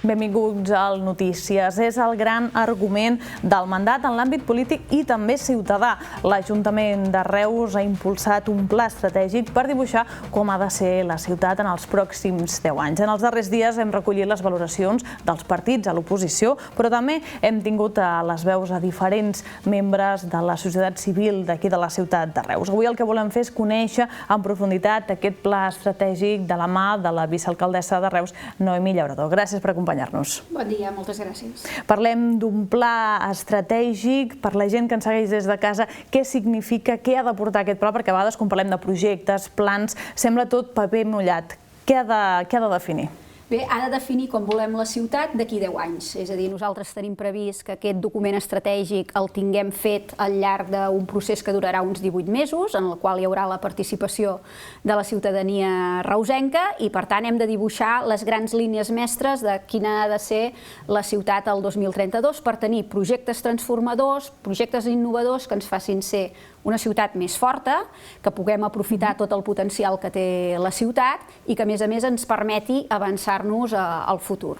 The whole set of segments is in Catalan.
Benvinguts al Notícies. És el gran argument del mandat en l'àmbit polític i també ciutadà. L'Ajuntament de Reus ha impulsat un pla estratègic per dibuixar com ha de ser la ciutat en els pròxims 10 anys. En els darrers dies hem recollit les valoracions dels partits a l'oposició, però també hem tingut les veus a diferents membres de la societat civil d'aquí de la ciutat de Reus. Avui el que volem fer és conèixer en profunditat aquest pla estratègic de la mà de la vicealcaldessa de Reus, Noemí Llauradó. Gràcies per acompanyar-nos. Bon dia, moltes gràcies. Parlem d'un pla estratègic per la gent que ens segueix des de casa. Què significa, què ha de portar aquest pla? Perquè a vegades quan parlem de projectes, plans, sembla tot paper mullat. Què ha de definir? Bé, ha de definir com volem la ciutat d'aquí 10 anys. És a dir, nosaltres tenim previst que aquest document estratègic el tinguem fet al llarg d'un procés que durarà uns 18 mesos, en el qual hi haurà la participació de la ciutadania reusenca i, per tant, hem de dibuixar les grans línies mestres de quina ha de ser la ciutat el 2032 per tenir projectes transformadors, projectes innovadors que ens facin ser una ciutat més forta, que puguem aprofitar tot el potencial que té la ciutat i que, a més, ens permeti avançar-nos al futur.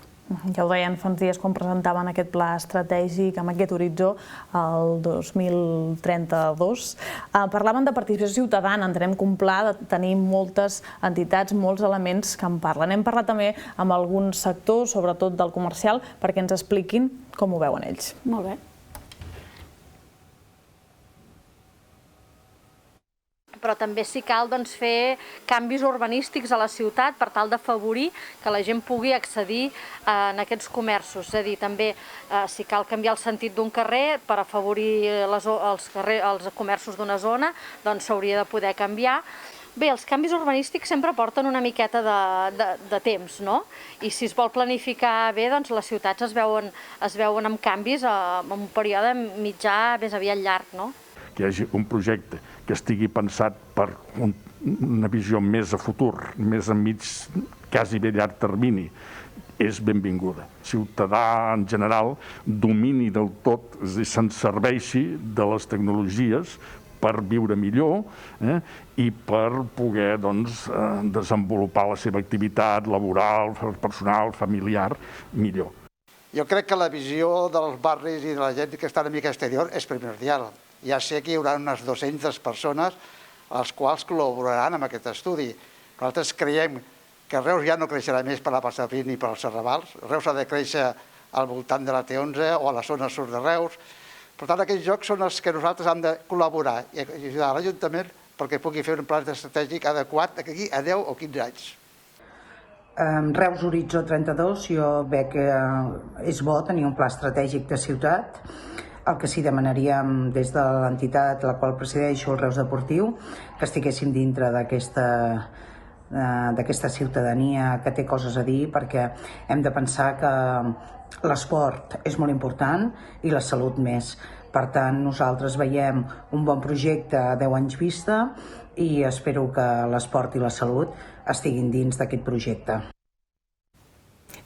Ja ho deien fa uns dies quan presentaven aquest pla estratègic amb aquest horitzó, el 2032. Parlaven de participació ciutadana, entenem que un pla de tenir moltes entitats, molts elements que en parlen. Hem parlat també amb alguns sectors, sobretot del comercial, perquè ens expliquin com ho veuen ells. Molt bé. Però també si cal fer canvis urbanístics a la ciutat per tal d'afavorir que la gent pugui accedir en aquests comerços. És a dir, també si cal canviar el sentit d'un carrer per afavorir els comerços d'una zona, doncs s'hauria de poder canviar. Bé, els canvis urbanístics sempre porten una miqueta de temps, no? I si es vol planificar bé, doncs les ciutats es veuen amb canvis en un període mitjà més aviat llarg, no? Que hi hagi un projecte que estigui pensat per una visió més a futur, més a mig, quasi bé llarg termini, és benvinguda. Ciutadà, en general, domini del tot, és a dir, se'n serveixi de les tecnologies per viure millor i per poder desenvolupar la seva activitat laboral, personal, familiar, millor. Jo crec que la visió dels barris i de la gent que està una mica exterior és primordial. Ja sé que hi haurà unes 200 persones a les quals col·laboraran amb aquest estudi. Nosaltres creiem que Reus ja no creixerà més per la Passapi ni per als Serravals. Reus ha de créixer al voltant de la T11 o a la zona sud de Reus. Per tant, aquests jocs són els que nosaltres hem de col·laborar i ajudar l'Ajuntament perquè pugui fer un pla estratègic adequat d'aquí a 10 o 15 anys. Reus Horitzó 32, jo veig que és bo tenir un pla estratègic de ciutat. El que sí demanaríem des de l'entitat la qual presideixo, el Reus Deportiu, que estiguéssim dintre d'aquesta ciutadania que té coses a dir, perquè hem de pensar que l'esport és molt important i la salut més. Per tant, nosaltres veiem un bon projecte a 10 anys vista i espero que l'esport i la salut estiguin dins d'aquest projecte.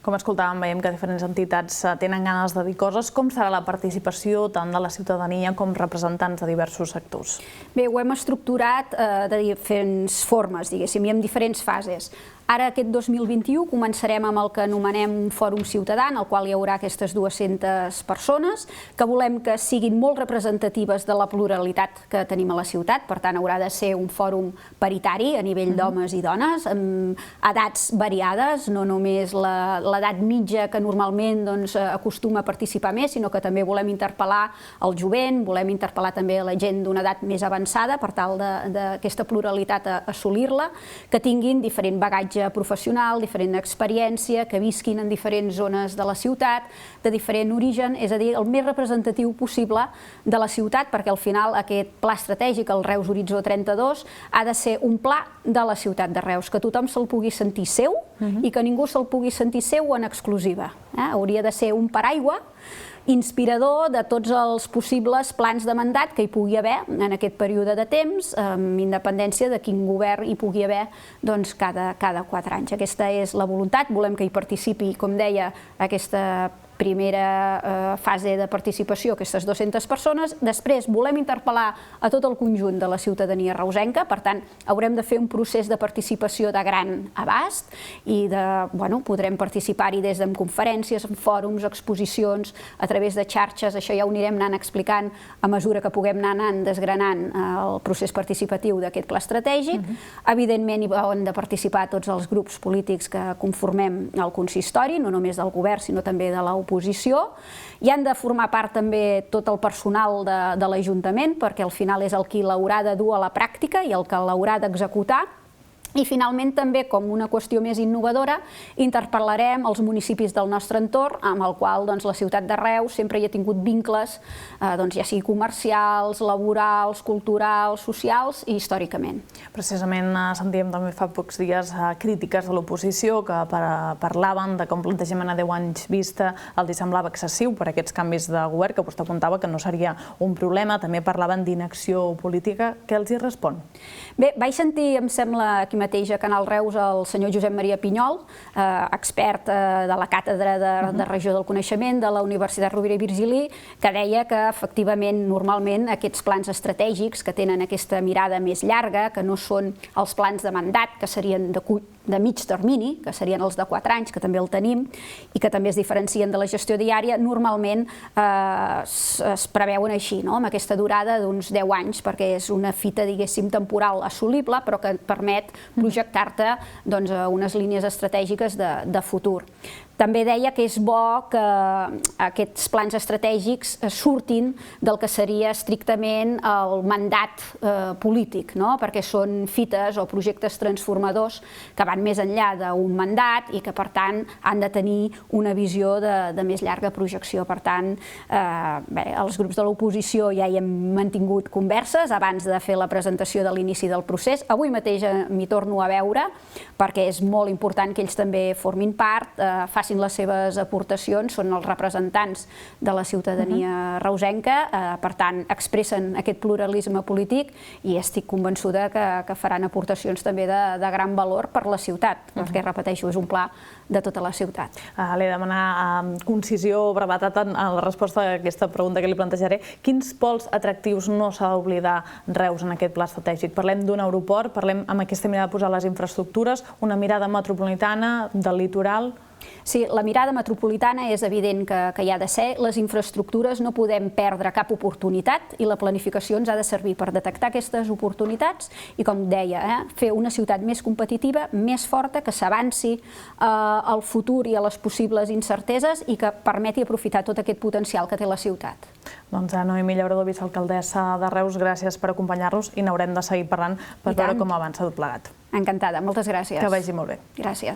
Com escoltàvem, veiem que diferents entitats tenen ganes de dir coses. Com serà la participació tant de la ciutadania com representants de diversos sectors? Bé, ho hem estructurat de diferents formes, diguéssim, i en diferents fases. Ara, aquest 2021, començarem amb el que anomenem un fòrum ciutadà, en el qual hi haurà aquestes 200 persones, que volem que siguin molt representatives de la pluralitat que tenim a la ciutat. Per tant, haurà de ser un fòrum paritari a nivell d'homes i dones, amb edats variades, no només l'edat mitja que normalment acostuma a participar més, sinó que també volem interpel·lar el jovent, volem interpel·lar també la gent d'una edat més avançada per tal d'aquesta pluralitat assolir-la, que tinguin diferent bagatge professional, diferent experiència, que visquin en diferents zones de la ciutat, de diferent origen, és a dir, el més representatiu possible de la ciutat, perquè al final aquest pla estratègic, el Reus Horitzó 32, ha de ser un pla de la ciutat de Reus, que tothom se'l pugui sentir seu i que ningú se'l pugui sentir seu en exclusiva. Hauria de ser un paraigua inspirador de tots els possibles plans de mandat que hi pugui haver en aquest període de temps, amb independència de quin govern hi pugui haver cada 4 anys. Aquesta és la voluntat, volem que hi participi, com deia, aquesta primera fase de participació, aquestes 200 persones. Després volem interpel·lar a tot el conjunt de la ciutadania reusenca, per tant, haurem de fer un procés de participació de gran abast i podrem participar-hi des de conferències, fòrums, exposicions, a través de xarxes. Això ja ho anirem anant explicant a mesura que puguem anar desgranant el procés participatiu d'aquest pla estratègic. Evidentment, hi han de participar tots els grups polítics que conformem el consistori, no només del govern, sinó també de l'oposició. Hi han de formar part també tot el personal de l'Ajuntament, perquè al final és el qui l'haurà de dur a la pràctica i el que l'haurà d'executar. I finalment també, com una qüestió més innovadora, interpel·larem els municipis del nostre entorn, amb el qual la ciutat de Reus sempre hi ha tingut vincles, ja sigui comercials, laborals, culturals, socials i històricament. Precisament sentíem també fa pocs dies crítiques de l'oposició que parlaven de com plantejament a 10 anys vista els semblava excessiu per aquests canvis de govern, que vostè apuntava que no seria un problema. També parlaven d'inacció política. Què els hi respon? Bé, vaig sentir, em sembla, aquí mateix a Canal Reus, el senyor Josep Maria Pinyol, expert de la Càtedra de Regió del Coneixement de la Universitat Rovira i Virgili, que deia que, efectivament, normalment aquests plans estratègics que tenen aquesta mirada més llarga, que no són els plans de mandat, que serien de mig termini, que serien els de 4 anys, que també el tenim, i que també es diferencien de la gestió diària, normalment es preveuen així, amb aquesta durada d'uns 10 anys, perquè és una fita, diguéssim, temporal assolible, però que permet projectar-te a unes línies estratègiques de futur. També deia que és bo que aquests plans estratègics surtin del que seria estrictament el mandat polític, perquè són fites o projectes transformadors que van més enllà d'un mandat i que, per tant, han de tenir una visió de més llarga projecció. Per tant, els grups de l'oposició ja hi hem mantingut converses abans de fer la presentació de l'inici del procés. Avui mateix m'hi torno a veure, perquè és molt important que ells també formin part, facin les seves aportacions, són els representants de la ciutadania reusenca, per tant, expressen aquest pluralisme polític i estic convençuda que faran aportacions també de gran valor per la ciutat, perquè, repeteixo, és un pla de tota la ciutat. Li he de demanar concisió o brevetat en la resposta a aquesta pregunta que li plantejaré. Quins pols atractius no s'ha d'oblidar Reus en aquest pla estratègic? Parlem d'un aeroport, parlem amb aquesta mirada de posar les infraestructures, una mirada metropolitana, del litoral. Sí, la mirada metropolitana és evident que hi ha de ser. Les infraestructures no podem perdre cap oportunitat i la planificació ens ha de servir per detectar aquestes oportunitats i, com deia, fer una ciutat més competitiva, més forta, que s'avanci al futur i a les possibles incerteses i que permeti aprofitar tot aquest potencial que té la ciutat. Doncs Noemí Llauradó, vicalcaldessa de Reus, gràcies per acompanyar-nos i n'haurem de seguir parlant per veure com avança tot plegat. Encantada, moltes gràcies. Que vagi molt bé. Gràcies.